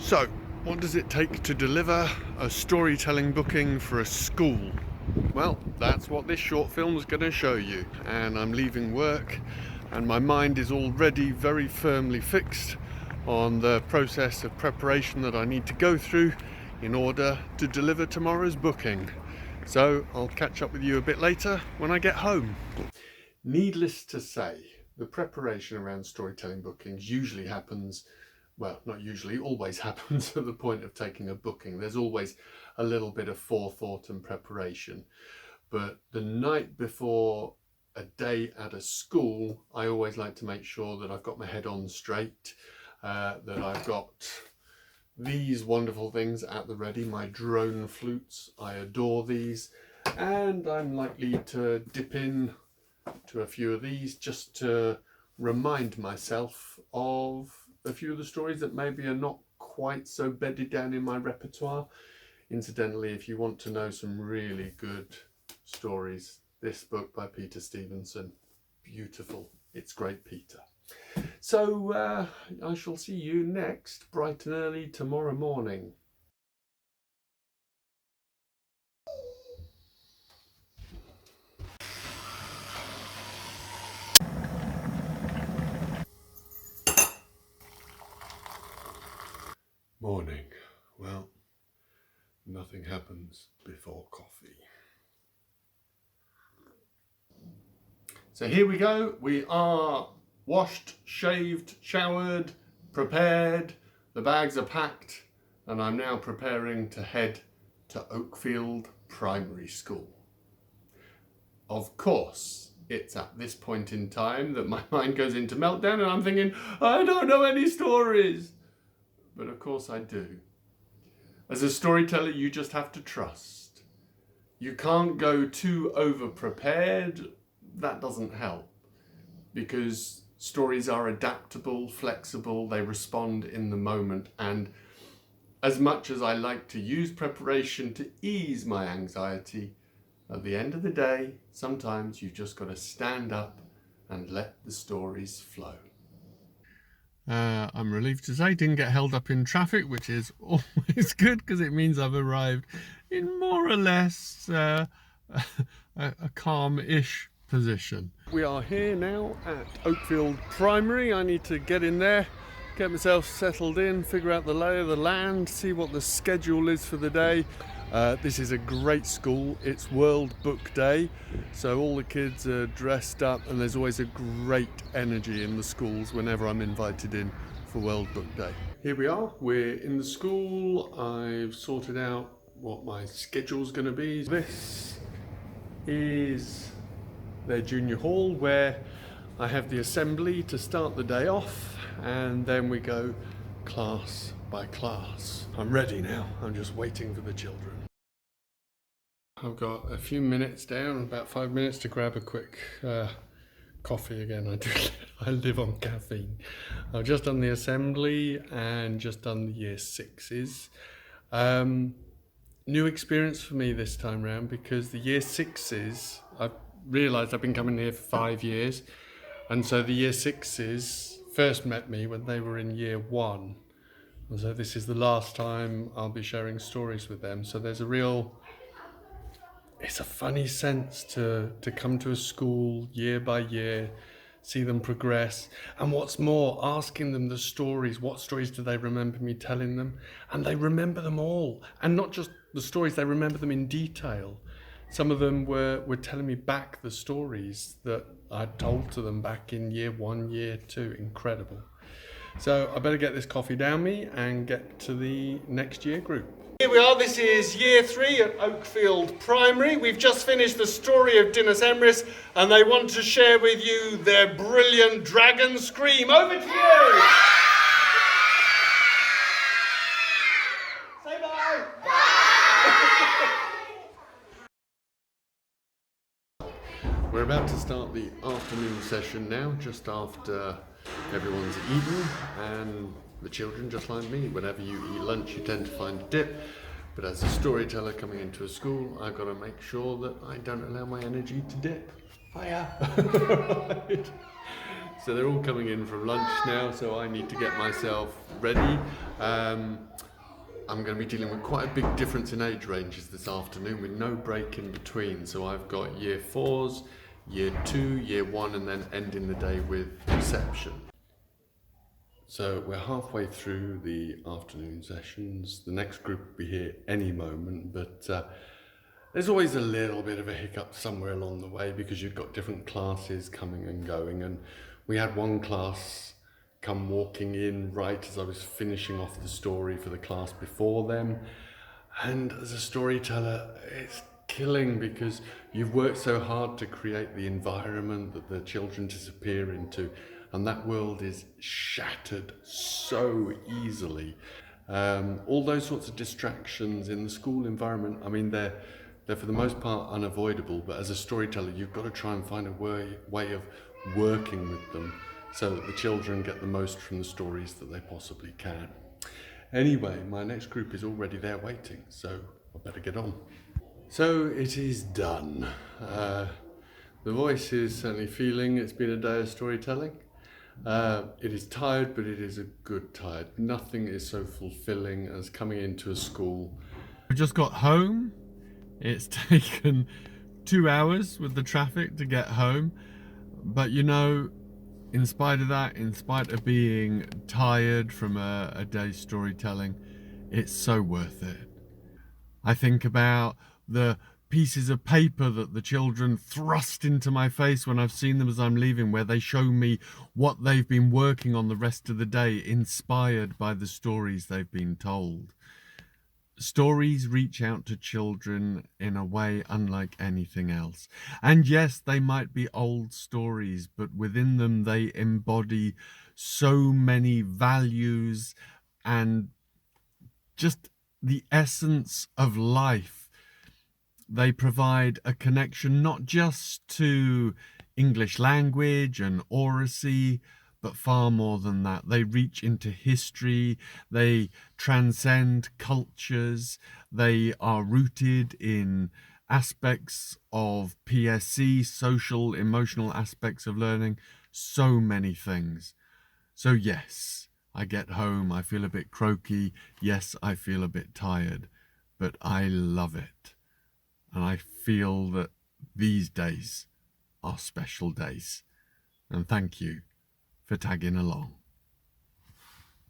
So, what does it take to deliver a storytelling booking for a school? Well, that's what this short film is going to show you. And I'm leaving work and my mind is already very firmly fixed on the process of preparation that I need to go through in order to deliver tomorrow's booking. So I'll catch up with you a bit later when I get home. Needless to say, the preparation around storytelling bookings usually happens, well, not usually, always happens at the point of taking a booking. There's always a little bit of forethought and preparation. But the night before a day at a school, I always like to make sure that I've got my head on straight, that I've got these wonderful things at the ready, my drone flutes. I adore these, and I'm likely to dip in to a few of these just to remind myself of a few of the stories that maybe are not quite so bedded down in my repertoire. Incidentally, if you want to know some really good stories, this book by Peter Stevenson, beautiful. It's great, Peter. So I shall see you next bright and early tomorrow morning. Morning. Well, nothing happens before coffee. So here we go. We are washed, shaved, showered, prepared. The bags are packed and I'm now preparing to head to Oakfield Primary School. Of course, it's at this point in time that my mind goes into meltdown and I'm thinking, I don't know any stories. But of course I do. As a storyteller, you just have to trust. You can't go too over-prepared. That doesn't help, because stories are adaptable, flexible, they respond in the moment. And as much as I like to use preparation to ease my anxiety, at the end of the day, sometimes you've just got to stand up and let the stories flow. I'm relieved to say I didn't get held up in traffic, which is always good because it means I've arrived in more or less a calm-ish position. We are here now at Oakfield Primary. I need to get in there, get myself settled in, figure out the lay of the land, see what the schedule is for the day. This is a great school. It's World Book Day, so all the kids are dressed up and there's always a great energy in the schools whenever I'm invited in for World Book Day. Here we are, we're in the school. I've sorted out what my schedule's going to be. This is their junior hall where I have the assembly to start the day off, and then we go class by class. I'm ready now, I'm just waiting for the children. I've got a few minutes down, about 5 minutes to grab a quick coffee again. I live on caffeine. I've just done the assembly and just done the year sixes. New experience for me this time round, because the year sixes, I've realised I've been coming here for 5 years, and so the year sixes first met me when they were in year one, and so this is the last time I'll be sharing stories with them. So there's it's a funny sense to come to a school year by year, see them progress, and what's more, asking them the stories. What stories do they remember me telling them? And they remember them all, and not just the stories, they remember them in detail. Some of them were telling me back the stories that I'd told to them back in year one, year two. Incredible. So I better get this coffee down me and get to the next year group. Here we are, this is year 3 at Oakfield Primary. We've just finished the story of Dinas Emrys and they want to share with you their brilliant dragon scream. Over to you! Say bye! We're about to start the afternoon session now, just after everyone's eaten, and the children, just like me, whenever you eat lunch you tend to find a dip, but as a storyteller coming into a school, I've got to make sure that I don't allow my energy to dip. Hiya! Right. So they're all coming in from lunch now, so I need to get myself ready. I'm going to be dealing with quite a big difference in age ranges this afternoon with no break in between. So I've got year fours, year two, year one, and then ending the day with reception. So we're halfway through the afternoon sessions. The next group will be here any moment, but there's always a little bit of a hiccup somewhere along the way because you've got different classes coming and going. And we had one class come walking in right as I was finishing off the story for the class before them. And as a storyteller, it's killing because you've worked so hard to create the environment that the children disappear into, and that world is shattered so easily. All those sorts of distractions in the school environment, I mean, they're for the most part unavoidable, but as a storyteller, you've got to try and find a way of working with them so that the children get the most from the stories that they possibly can. Anyway, my next group is already there waiting, so I better get on. So it is done. The voice is certainly feeling it's been a day of storytelling. It is tired, but it is a good tired. Nothing is so fulfilling as coming into a school. We just got home. It's taken 2 hours with the traffic to get home. But you know, in spite of that, in spite of being tired from a day's storytelling, it's so worth it. I think about the pieces of paper that the children thrust into my face when I've seen them as I'm leaving, where they show me what they've been working on the rest of the day, inspired by the stories they've been told. Stories reach out to children in a way unlike anything else. And yes, they might be old stories, but within them they embody so many values and just the essence of life. They provide a connection not just to English language and oracy, but far more than that. They reach into history, they transcend cultures, they are rooted in aspects of PSC, social, emotional aspects of learning, so many things. So yes, I get home, I feel a bit croaky, yes, I feel a bit tired, but I love it. And I feel that these days are special days. And thank you for tagging along.